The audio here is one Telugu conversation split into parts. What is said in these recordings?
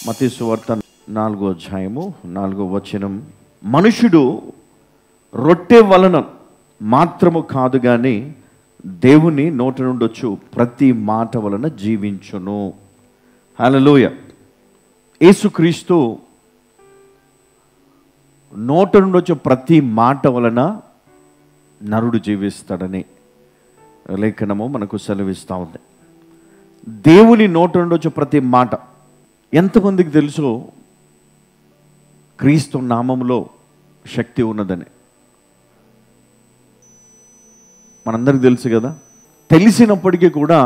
మత్తయి సువార్త 4వ అధ్యాయము 4వ వచనం, మనుషుడు రొట్టె వలన మాత్రము కాదు గాని దేవుని నోటి నుండి వచ్చు ప్రతి మాట వలన జీవించును. హల్లెలూయా. యేసుక్రీస్తు నోటి నుండి వచ్చే ప్రతి మాట వలన నరుడు జీవిస్తాడని లేఖనము మనకు సెలవిస్తూ ఉంది. దేవుని నోటి నుండి వచ్చే ప్రతి మాట, ఎంతమందికి తెలుసు క్రీస్తు నామములో శక్తి ఉన్నదని? మనందరికి తెలుసు కదా. తెలిసినప్పటికీ కూడా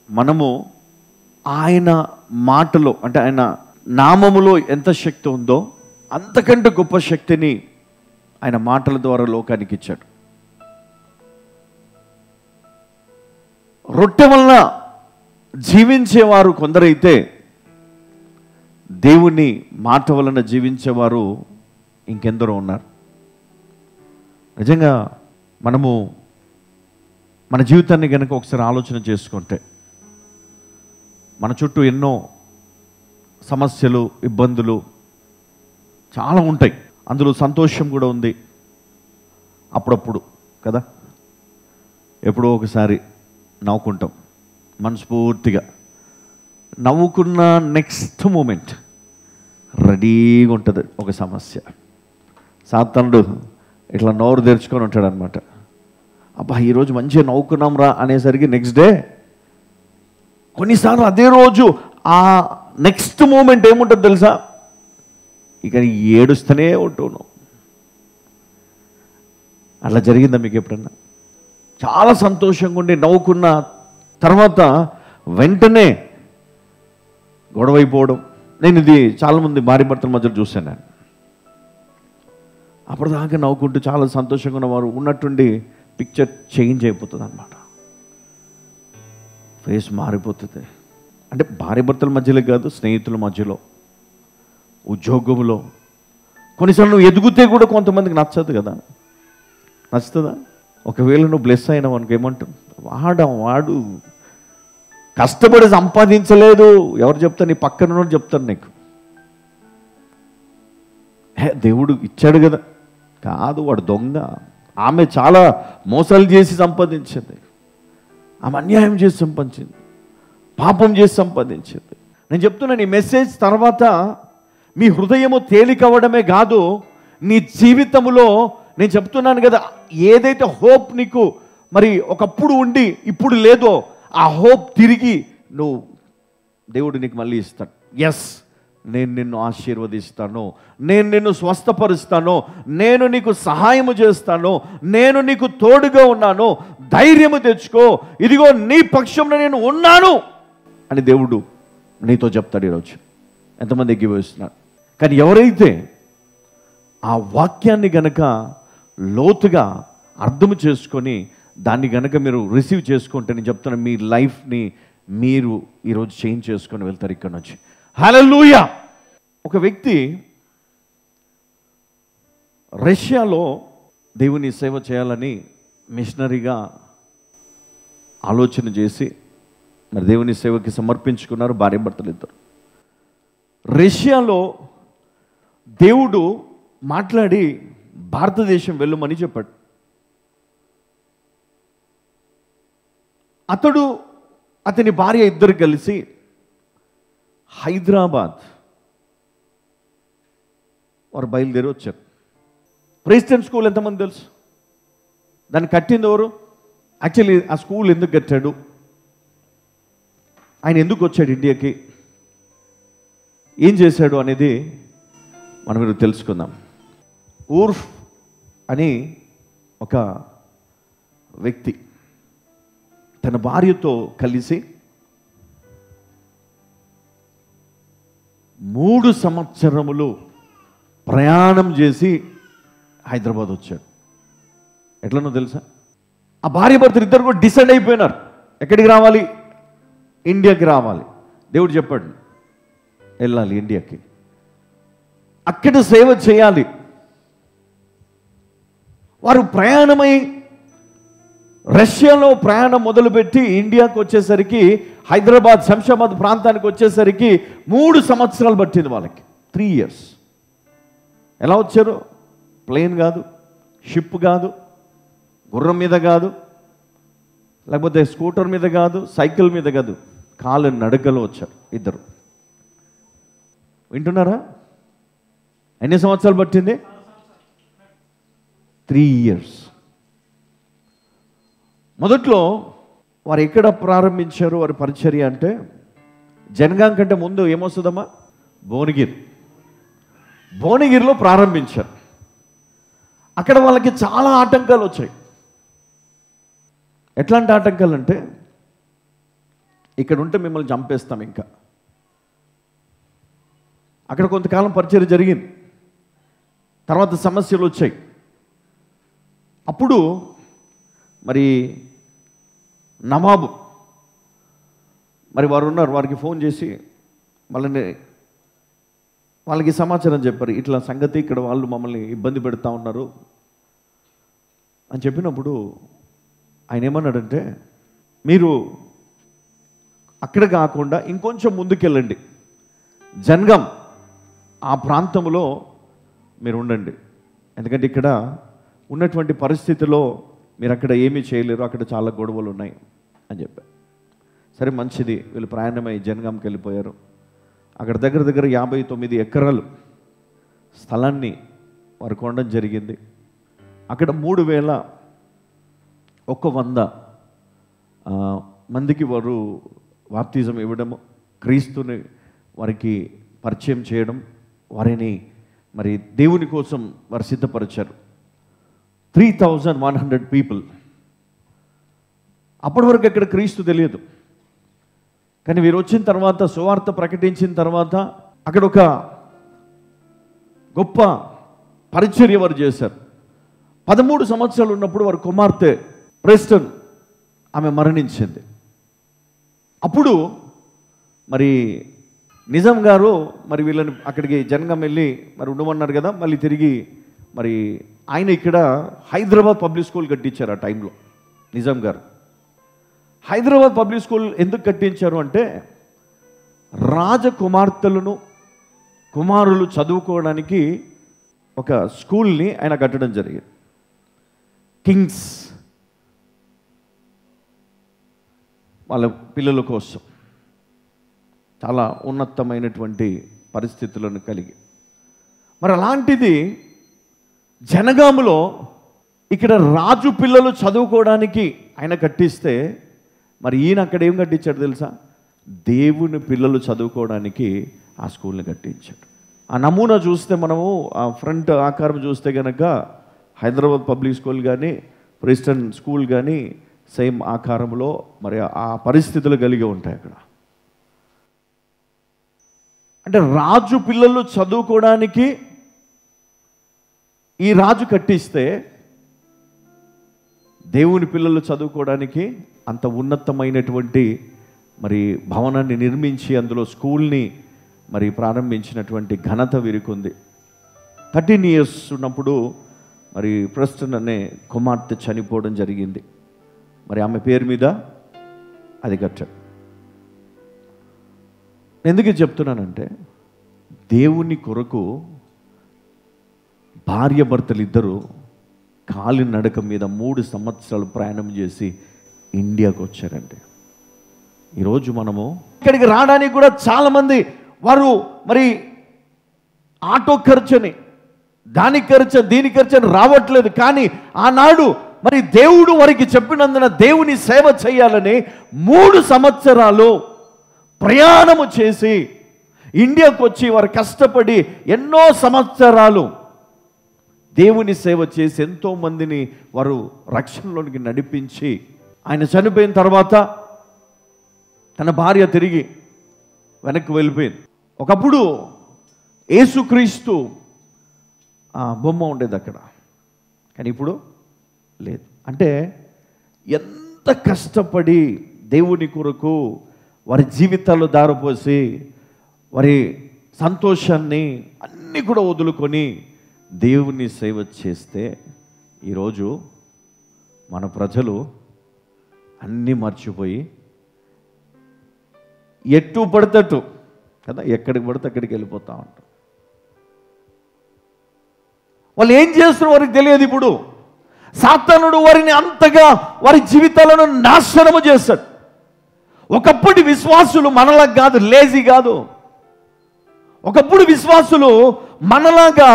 మనము ఆయన మాటలో, అంటే ఆయన నామములో ఎంత శక్తి ఉందో అంతకంటే గొప్ప శక్తిని ఆయన మాటల ద్వారా లోకానికి ఇచ్చాడు. రొట్టె వలన జీవించేవారు కొందరైతే దేవుని మాట వలన జీవించేవారు ఇంకెందరో ఉన్నారు. నిజంగా మనము మన జీవితాన్ని కనుక ఒకసారి ఆలోచన చేసుకుంటే మన చుట్టూ ఎన్నో సమస్యలు, ఇబ్బందులు చాలా ఉంటాయి. అందులో సంతోషం కూడా ఉంది అప్పుడప్పుడు కదా. ఎప్పుడో ఒకసారి నవ్వుకుంటాం మనస్ఫూర్తిగా. నవ్వుకున్న నెక్స్ట్ మూమెంట్ రెడీగా ఉంటుంది ఒక సమస్య. సాతానుడు ఇట్లా నోరు తెరుచుకొని ఉంటాడు అనమాట. అబ్బా ఈరోజు మంచిగా నవ్వుకున్నాం రా అనేసరికి నెక్స్ట్ డే, కొన్నిసార్లు అదే రోజు ఆ నెక్స్ట్ మూమెంట్ ఏముంటుంది తెలుసా? ఇక ఏడుస్తూనే ఉంటును. అలా జరిగిందా మీకు ఎప్పుడన్నా? చాలా సంతోషంగా ఉండి నవ్వుకున్న తర్వాత వెంటనే గొడవైపోవడం. నేను ఇది చాలామంది భార్య భర్తల మధ్యలో చూశాను. నేను అప్పటిదాకా నవ్వుకుంటూ చాలా సంతోషంగా ఉన్నవారు ఉన్నట్టుండి పిక్చర్ చేంజ్ అయిపోతుంది అన్నమాట. ఫేస్ మారిపోతుంది. అంటే భార్య భర్తల మధ్యలో కాదు, స్నేహితుల మధ్యలో, ఉద్యోగంలో. కొన్నిసార్లు నువ్వు ఎదుగుతే కూడా కొంతమందికి నచ్చదు కదా. నచ్చుతుందా? ఒకవేళ నువ్వు బ్లెస్ అయినావు అనుకో, ఏమంటావు? వాడు కష్టపడి సంపాదించలేదు. ఎవరు చెప్తారు? నీ పక్కన చెప్తారు నీకు. దేవుడు ఇచ్చాడు కదా. కాదు, వాడు దొంగ. ఆమె చాలా మోసాలు చేసి సంపాదించింది, ఆమె అన్యాయం చేసి సంపాదించింది, పాపం చేసి సంపాదించింది. నేను చెప్తున్నాను, ఈ మెసేజ్ తర్వాత మీ హృదయము తేలికవ్వడమే కాదు, నీ జీవితంలో నేను చెప్తున్నాను కదా, ఏదైతే హోప్ నీకు మరి ఒకప్పుడు ఉండి ఇప్పుడు లేదో ఆ హోప్ తిరిగి దేవుడు నీకు మళ్ళీ ఇస్తాడు. ఎస్, నేను నిన్ను ఆశీర్వదిస్తాను, నేను నిన్ను స్వస్థపరుస్తాను, నేను నీకు సహాయము చేస్తాను, నేను నీకు తోడుగా ఉన్నాను, ధైర్యము తెచ్చుకో, ఇదిగో నీ పక్షంలో నేను ఉన్నాను అని దేవుడు నీతో చెప్తాడు ఈరోజు. ఎంతమంది ఎగ్గిపోయిస్తున్నారు? కానీ ఎవరైతే ఆ వాక్యాన్ని గనక లోతుగా అర్థం చేసుకొని దాన్ని గనక మీరు రిసీవ్ చేసుకుంటే, నేను చెప్తున్నా, మీ లైఫ్ని మీరు ఈరోజు చేంజ్ చేసుకొని వెళ్తారు ఇక్కడ నుంచి. హల్లెలూయా. ఒక వ్యక్తి రష్యాలో దేవుని సేవ చేయాలని మిషనరీగా ఆలోచన చేసి మరి దేవుని సేవకి సమర్పించుకున్నారు భార్య భర్తలు ఇద్దరు. రష్యాలో దేవుడు మాట్లాడి భారతదేశం వెళ్ళమని చెప్పాడు. అతని భార్య ఇద్దరు కలిసి హైదరాబాద్ వారు బయలుదేరి వచ్చారు. ప్రెసిడెంట్ స్కూల్ ఎంతమంది తెలుసు? దాన్ని కట్టింది ఎవరు? యాక్చువల్లీ ఆ స్కూల్ ఎందుకు కట్టాడు, ఆయన ఎందుకు వచ్చాడు ఇండియాకి, ఏం చేశాడు అనేది మనం మీరు తెలుసుకుందాం. ఊర్ఫ్ అని ఒక వ్యక్తి తన భార్యతో కలిసి 3 సంవత్సరములు ప్రయాణం చేసి హైదరాబాద్ వచ్చాడు. ఎట్లనో తెలుసా? ఆ భార్య భర్తలు ఇద్దరు కూడా డిసైడ్ అయిపోయినారు, ఎక్కడికి రావాలి? ఇండియాకి రావాలి. దేవుడు చెప్పాడు వెళ్ళాలి ఇండియాకి, అక్కడ సేవ చేయాలి. వారు ప్రయాణమై రష్యాలో ప్రయాణం మొదలుపెట్టి ఇండియాకు వచ్చేసరికి హైదరాబాద్ శంషాబాద్ ప్రాంతానికి వచ్చేసరికి 3 సంవత్సరాలు పట్టింది వాళ్ళకి. 3 years. ఎలా వచ్చారు? ప్లేన్ కాదు, షిప్ కాదు, గుర్రం మీద కాదు, లేకపోతే స్కూటర్ మీద కాదు, సైకిల్ మీద కాదు, కాలు నడకలో వచ్చారు ఇద్దరు. వింటున్నారా? ఎన్ని సంవత్సరాలు పట్టింది? 3 years. మొదట్లో వారు ఎక్కడ ప్రారంభించారు వారి పరిచర్య అంటే, జనగాం కంటే ముందు ఏమొస్తుందమ్మా? భువనగిరిలో ప్రారంభించారు. అక్కడ వాళ్ళకి చాలా ఆటంకాలు వచ్చాయి. ఎట్లాంటి ఆటంకాలు అంటే, ఇక్కడ ఉంటే మిమ్మల్ని చంపేస్తాం, ఇంకా అక్కడ కొంతకాలం పరిచర్య జరిగింది. తర్వాత సమస్యలు వచ్చాయి. అప్పుడు మరి నవాబు మరి వారు ఉన్నారు, వారికి ఫోన్ చేసి వాళ్ళకి సమాచారం చెప్పారు, ఇట్లా సంగతి, ఇక్కడ వాళ్ళు మమ్మల్ని ఇబ్బంది పెడతా ఉన్నారు అని చెప్పినప్పుడు ఆయన ఏమన్నాడంటే, మీరు అక్కడ కాకుండా ఇంకొంచెం ముందుకెళ్ళండి, జనగాం ఆ ప్రాంతంలో మీరు ఉండండి, ఎందుకంటే ఇక్కడ ఉన్నటువంటి పరిస్థితిలో మీరు అక్కడ ఏమీ చేయలేరు, అక్కడ చాలా గొడవలు ఉన్నాయి అని చెప్పారు. సరే మంచిది, వీళ్ళు ప్రయాణమై జనగాంకి వెళ్ళిపోయారు. అక్కడ దగ్గర 59 ఎకరాలు స్థలాన్ని వారు కొనడం జరిగింది. అక్కడ 3,100 మందికి వారు బాప్తిజం ఇవ్వడము, క్రీస్తుని వారికి పరిచయం చేయడం, వారిని మరి దేవుని కోసం వారు సిద్ధపరిచారు. 3,100 people. అప్పటి వరకు అక్కడ క్రీస్తు తెలియదు. కానీ వీరు వచ్చిన తర్వాత, సువార్త ప్రకటించిన తర్వాత అక్కడ ఒక గొప్ప పరిచర్య వారు చేశారు. 13 సంవత్సరాలు ఉన్నప్పుడు వారి కుమార్తె ప్రెస్టన్ ఆమె మరణించింది. అప్పుడు మరి నిజాం గారు మరి వీళ్ళని అక్కడికి జనగాం వెళ్ళి మరి ఉండమన్నారు కదా, మళ్ళీ తిరిగి మరి ఆయన ఇక్కడ హైదరాబాద్ పబ్లిక్ స్కూల్ కట్టించారు. ఆ టైంలో నిజాం గారు హైదరాబాద్ పబ్లిక్ స్కూల్ ఎందుకు కట్టించారు అంటే, రాజకుమార్తెలను కుమారులు చదువుకోవడానికి ఒక స్కూల్ని ఆయన కట్టడం జరిగింది. కింగ్స్ వాళ్ళ పిల్లల కోసం చాలా ఉన్నతమైనటువంటి పరిస్థితులను కలిగి, మరి అలాంటిది జనగాములో ఇక్కడ రాజు పిల్లలు చదువుకోవడానికి ఆయన కట్టిస్తే, మరి ఈయన అక్కడ ఏం కట్టించాడు తెలుసా? దేవుని పిల్లలు చదువుకోవడానికి ఆ స్కూల్ని కట్టించాడు. ఆ నమూనా చూస్తే మనము ఆ ఫ్రంట్ ఆకారం చూస్తే కనుక హైదరాబాద్ పబ్లిక్ స్కూల్ కానీ ప్రెస్టన్ స్కూల్ కానీ సేమ్ ఆకారంలో మరి ఆ పరిస్థితులు కలిగి ఉంటాయి అక్కడ. అంటే రాజు పిల్లలు చదువుకోవడానికి ఈ రాజు కట్టిస్తే, దేవుని పిల్లలు చదువుకోవడానికి అంత ఉన్నతమైనటువంటి మరి భవనాన్ని నిర్మించి అందులో స్కూల్ని మరి ప్రారంభించినటువంటి ఘనత వీరికుంది. 13 years ఉన్నప్పుడు మరి ప్రెస్టన్ అనే కుమార్తె చనిపోవడం జరిగింది. మరి ఆమె పేరు మీద అది కట్టాడు. ఎందుకు చెప్తున్నానంటే, దేవుని కొరకు భార్య భర్తలు ఇద్దరు కాలి నడక మీద 3 సంవత్సరాలు ప్రయాణం చేసి ఇండియాకు వచ్చారండి. ఈరోజు మనము ఇక్కడికి రావడానికి కూడా చాలామంది వారు మరి ఆటో ఖర్చుని, దాని ఖర్చు దీని ఖర్చు అని రావట్లేదు. కానీ ఆనాడు మరి దేవుడు వారికి చెప్పినందున దేవుని సేవ చేయాలని 3 సంవత్సరాలు ప్రయాణము చేసి ఇండియాకు వచ్చి వారు కష్టపడి ఎన్నో సంవత్సరాలు దేవుని సేవ చేసి ఎంతోమందిని వారు రక్షణలోనికి నడిపించి, ఆయన చనిపోయిన తర్వాత తన భార్య తిరిగి వెనక్కి వెళ్ళిపోయింది. ఒకప్పుడు యేసుక్రీస్తు బొమ్మ ఉండేది అక్కడ, కానీ ఇప్పుడు లేదు. అంటే ఎంత కష్టపడి దేవుని కొరకు వారి జీవితాల్లో దారిపోసి వారి సంతోషాన్ని అన్నీ కూడా వదులుకొని దేవుని సేవ చేస్తే, ఈరోజు మన ప్రజలు అన్నీ మర్చిపోయి ఎటు పడతట్టు కదా, ఎక్కడికి పడితే అక్కడికి వెళ్ళిపోతూ ఉంటారు. వాళ్ళు ఏం చేస్తారో వారికి తెలియదు. ఇప్పుడు సాతానుడు వారిని అంతగా వారి జీవితాలను నాశనము చేస్తాడు. ఒకప్పుడు విశ్వాసులు మనలా కాదు, లేజీ కాదు. ఒకప్పుడు విశ్వాసులు మనలాగా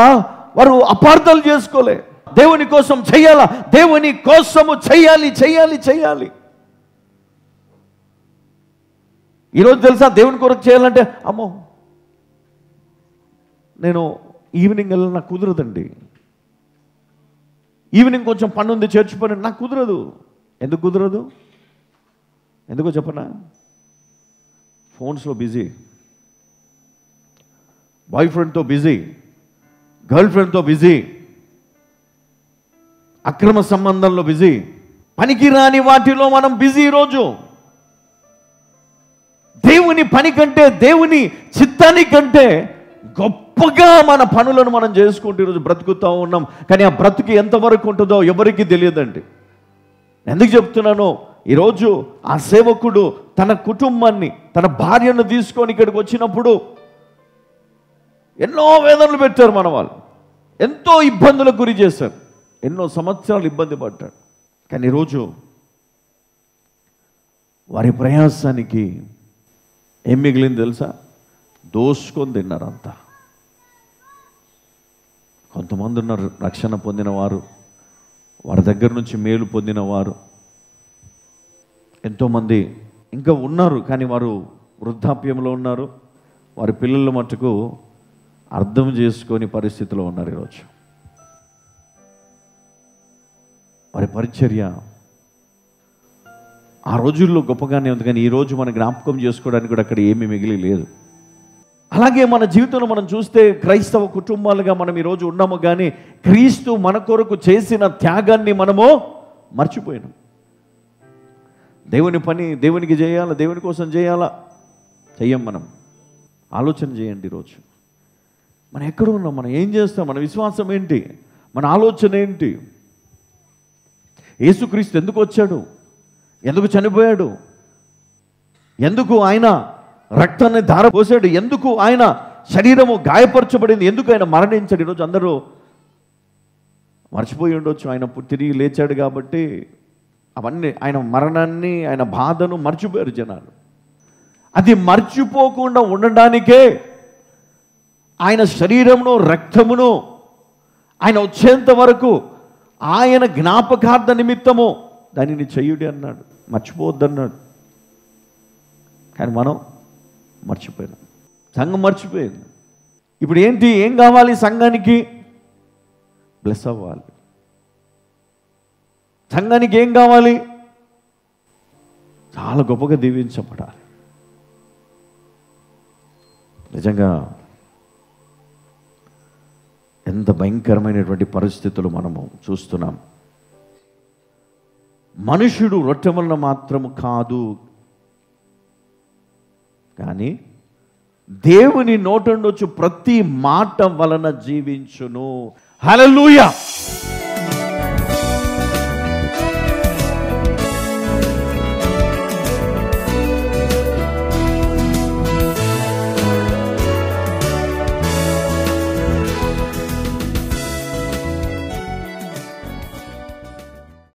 వారు అపార్థాలు చేసుకోలే. దేవుని కోసం చెయ్యాలా, దేవుని కోసము చెయ్యాలి చెయ్యాలి చెయ్యాలి. ఈరోజు తెలుసా, దేవుని కొరకు చేయాలంటే అమ్మో నేను ఈవినింగ్ వెళ్ళి నాకు కుదరదండి, ఈవినింగ్ కొంచెం పని ఉంది చర్చ్ పని, నాకు కుదరదు. ఎందుకు కుదరదు? ఎందుకో చెప్పనా? ఫోన్స్లో బిజీ, బాయ్ ఫ్రెండ్తో బిజీ, గర్ల్ ఫ్రెండ్తో బిజీ, అక్రమ సంబంధంలో బిజీ, పనికిరాని వాటిలో మనం బిజీ. ఈరోజు దేవుని పని కంటే, దేవుని చిత్తానికంటే గొప్పగా మన పనులను మనం చేసుకుంటూ ఈరోజు బ్రతుకుతూ ఉన్నాం. కానీ ఆ బ్రతుకు ఎంతవరకు ఉంటుందో ఎవరికి తెలియదండి. ఎందుకు చెప్తున్నానో, ఈరోజు ఆ సేవకుడు తన కుటుంబాన్ని, తన భార్యను తీసుకొని ఇక్కడికి వచ్చినప్పుడు ఎన్నో వేదనలు పెట్టారు. మన వాళ్ళు ఎంతో ఇబ్బందులకు గురి చేశారు, ఎన్నో సంవత్సరాలు ఇబ్బంది పడ్డాడు. కానీ ఈరోజు వారి ప్రయాసానికి ఏం మిగిలింది తెలుసా? దోసుకొని తిన్నారు అంతా. కొంతమంది ఉన్నారు రక్షణ పొందిన వారు, వారి దగ్గర నుంచి మేలు పొందిన వారు ఎంతోమంది ఇంకా ఉన్నారు. కానీ వారు వృద్ధాప్యంలో ఉన్నారు. వారి పిల్లల మట్టుకు అర్థం చేసుకొని పరిస్థితిలో ఉన్నారు. ఈరోజు వారి పరిచర్య ఆ రోజుల్లో గొప్పగానే ఉంది, కానీ ఈరోజు మన జ్ఞాపకం చేసుకోవడానికి కూడా అక్కడ ఏమీ మిగిలి లేదు. అలాగే మన జీవితంలో మనం చూస్తే క్రైస్తవ కుటుంబాలుగా మనం ఈరోజు ఉన్నాము, కానీ క్రీస్తు మన కొరకు చేసిన త్యాగాన్ని మనము మర్చిపోయినాం. దేవుని పని దేవునికి చేయాలా, దేవుని కోసం చేయాలా, చెయ్యం. మనం ఆలోచన చేయండి. ఈరోజు మనం ఎక్కడ ఉన్నాం, మనం ఏం చేస్తాం, మన విశ్వాసం ఏంటి, మన ఆలోచన ఏంటి? యేసుక్రీస్తు ఎందుకు వచ్చాడు, ఎందుకు చనిపోయాడు, ఎందుకు ఆయన రక్తాన్ని ధారపోసాడు, ఎందుకు ఆయన శరీరము గాయపరచబడింది, ఎందుకు ఆయన మరణించాడు? ఈరోజు అందరూ మర్చిపోయి ఉండొచ్చు. ఆయన తిరిగి లేచాడు కాబట్టి అవన్నీ, ఆయన మరణాన్ని, ఆయన బాధను మర్చిపోయారు జనాలు. అది మర్చిపోకుండా ఉండడానికే ఆయన శరీరమును, రక్తమును ఆయన వచ్చేంత వరకు ఆయన జ్ఞాపకార్థ నిమిత్తము దానిని చెయ్యుడి అన్నాడు, మర్చిపోవద్దన్నాడు. కానీ మనం మర్చిపోయినాం, సంఘం మర్చిపోయింది. ఇప్పుడు ఏంటి, ఏం కావాలి సంఘానికి? బ్లెస్ అవ్వాలి. సంఘానికి ఏం కావాలి? చాలా గొప్పగా దీవించబడాలి. నిజంగా ఎంత భయంకరమైనటువంటి పరిస్థితులు మనము చూస్తున్నాం. మనుషుడు రొట్టె వలన మాత్రము కాదు, కానీ దేవుని నోట నుండి వచ్చు ప్రతి మాట వలన జీవించును. హల్లెలూయా.